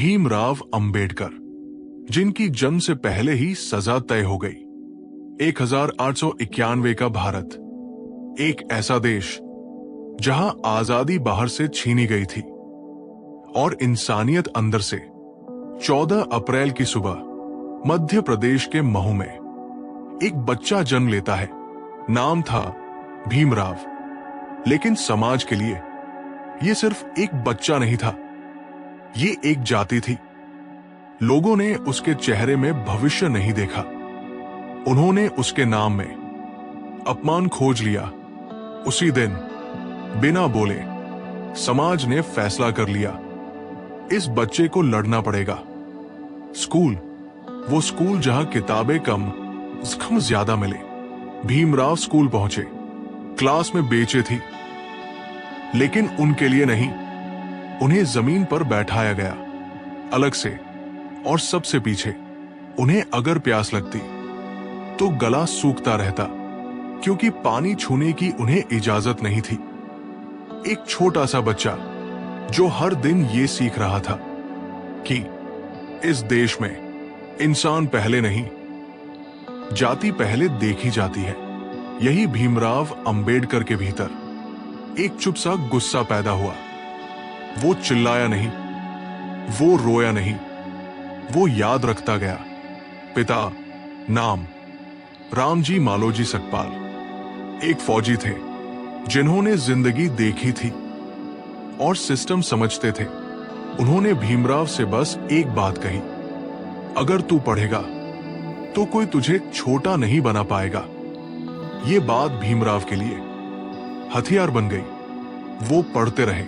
भीमराव अंबेडकर, जिनकी जन्म से पहले ही सजा तय हो गई। 1891 का भारत, एक ऐसा देश जहां आजादी बाहर से छीनी गई थी और इंसानियत अंदर से। 14 अप्रैल की सुबह मध्य प्रदेश के महू में एक बच्चा जन्म लेता है। नाम था भीमराव, लेकिन समाज के लिए यह सिर्फ एक बच्चा नहीं था, ये एक जाति थी। लोगों ने उसके चेहरे में भविष्य नहीं देखा। उन्होंने उसके नाम में अपमान खोज लिया। उसी दिन बिना बोले समाज ने फैसला कर लिया, इस बच्चे को लड़ना पड़ेगा। स्कूल, वो स्कूल जहां किताबें कम ज्यादा मिले। भीमराव स्कूल पहुंचे, क्लास में बेंचें थी, लेकिन उनके लिए नहीं, उन्हें जमीन पर बैठाया गया, अलग से। और सबसे पीछे उन्हें अगर प्यास लगती तो गला सूखता रहता, क्योंकि पानी छूने की उन्हें इजाजत नहीं थी। एक छोटा सा बच्चा जो हर दिन ये सीख रहा था कि इस देश में इंसान पहले नहीं, जाति पहले देखी जाती है। यही भीमराव अंबेडकर के भीतर एक चुप सा गुस्सा पैदा हुआ। वो चिल्लाया नहीं, वो रोया नहीं, वो याद रखता गया। पिता नाम रामजी मालोजी सकपाल एक फौजी थे जिन्होंने जिंदगी देखी थी और सिस्टम समझते थे। उन्होंने भीमराव से बस एक बात कही, अगर तू पढ़ेगा तो कोई तुझे छोटा नहीं बना पाएगा। ये बात भीमराव के लिए हथियार बन गई। वो पढ़ते रहे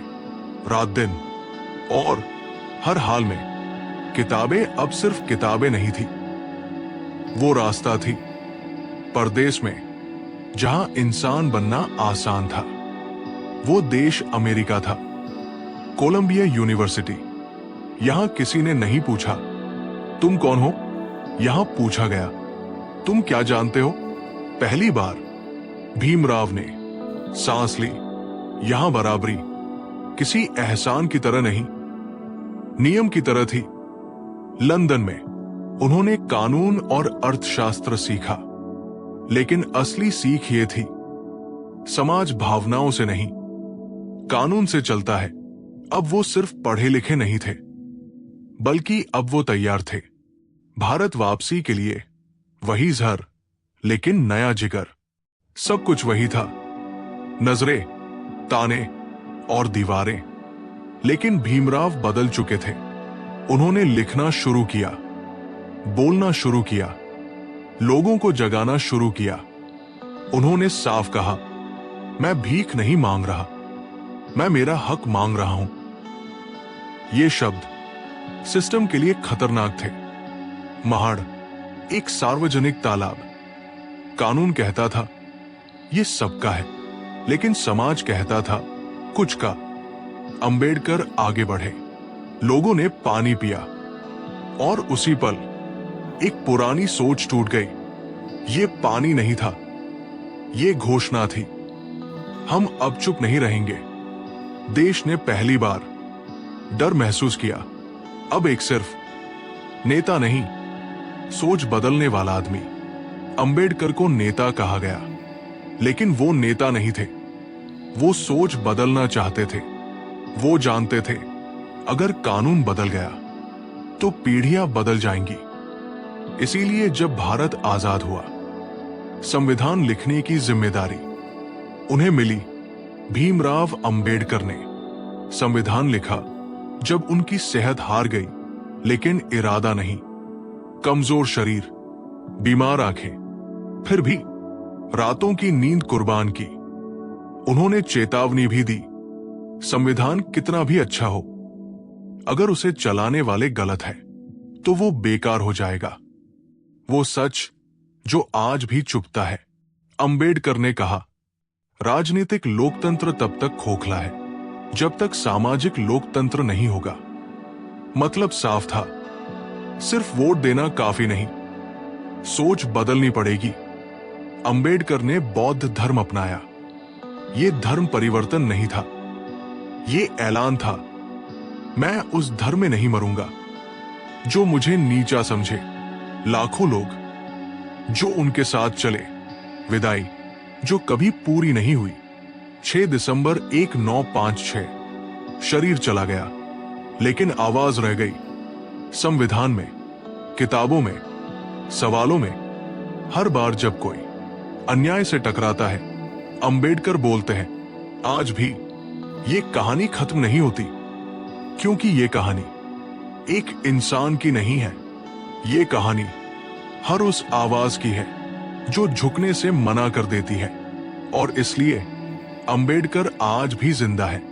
रात दिन, और हर हाल में किताबें अब सिर्फ किताबें नहीं थी, वो रास्ता थी। परदेश में जहां इंसान बनना आसान था, वो देश अमेरिका था, कोलंबिया यूनिवर्सिटी। यहां किसी ने नहीं पूछा तुम कौन हो, यहां पूछा गया तुम क्या जानते हो। पहली बार भीमराव ने सांस ली। यहां बराबरी किसी एहसान की तरह नहीं, नियम की तरह थी। लंदन में उन्होंने कानून और अर्थशास्त्र सीखा, लेकिन असली सीख ये थी, समाज भावनाओं से नहीं, कानून से चलता है। अब वो सिर्फ पढ़े लिखे नहीं थे, बल्कि अब वो तैयार थे भारत वापसी के लिए। वही जहर, लेकिन नया जिगर। सब कुछ वही था, नजरें, ताने और दीवारें, लेकिन भीमराव बदल चुके थे। उन्होंने लिखना शुरू किया, बोलना शुरू किया, लोगों को जगाना शुरू किया। उन्होंने साफ कहा, मैं भीख नहीं मांग रहा, मैं मेरा हक मांग रहा हूं। ये शब्द सिस्टम के लिए खतरनाक थे। महाड़, एक सार्वजनिक तालाब। कानून कहता था ये सबका है, लेकिन समाज कहता था कुछ का। अंबेडकर आगे बढ़े, लोगों ने पानी पिया, और उसी पल एक पुरानी सोच टूट गई। ये पानी नहीं था, ये घोषणा थी, हम अब चुप नहीं रहेंगे। देश ने पहली बार डर महसूस किया। अब एक सिर्फ नेता नहीं, सोच बदलने वाला आदमी। अंबेडकर को नेता कहा गया, लेकिन वो नेता नहीं थे, वो सोच बदलना चाहते थे। वो जानते थे अगर कानून बदल गया तो पीढ़ियां बदल जाएंगी। इसीलिए जब भारत आजाद हुआ, संविधान लिखने की जिम्मेदारी उन्हें मिली। भीमराव अंबेडकर ने संविधान लिखा जब उनकी सेहत हार गई, लेकिन इरादा नहीं। कमजोर शरीर, बीमार आंखें, फिर भी रातों की नींद कुर्बान की। उन्होंने चेतावनी भी दी, संविधान कितना भी अच्छा हो, अगर उसे चलाने वाले गलत है तो वो बेकार हो जाएगा। वो सच जो आज भी चुभता है। अंबेडकर ने कहा, राजनीतिक लोकतंत्र तब तक खोखला है जब तक सामाजिक लोकतंत्र नहीं होगा। मतलब साफ था, सिर्फ वोट देना काफी नहीं, सोच बदलनी पड़ेगी। अंबेडकर ने बौद्ध धर्म अपनाया। ये धर्म परिवर्तन नहीं था, ये ऐलान था, मैं उस धर्म में नहीं मरूंगा जो मुझे नीचा समझे, लाखों लोग जो उनके साथ चले, विदाई जो कभी पूरी नहीं हुई। 6 दिसंबर 1956 शरीर चला गया, लेकिन आवाज रह गई। संविधान में, किताबों में, सवालों में। हर बार जब कोई अन्याय से टकराता है, अंबेडकर बोलते हैं, आज भी ये कहानी खत्म नहीं होती, क्योंकि ये कहानी एक इंसान की नहीं है। ये कहानी हर उस आवाज की है जो झुकने से मना कर देती है, और इसलिए अंबेडकर आज भी जिंदा है।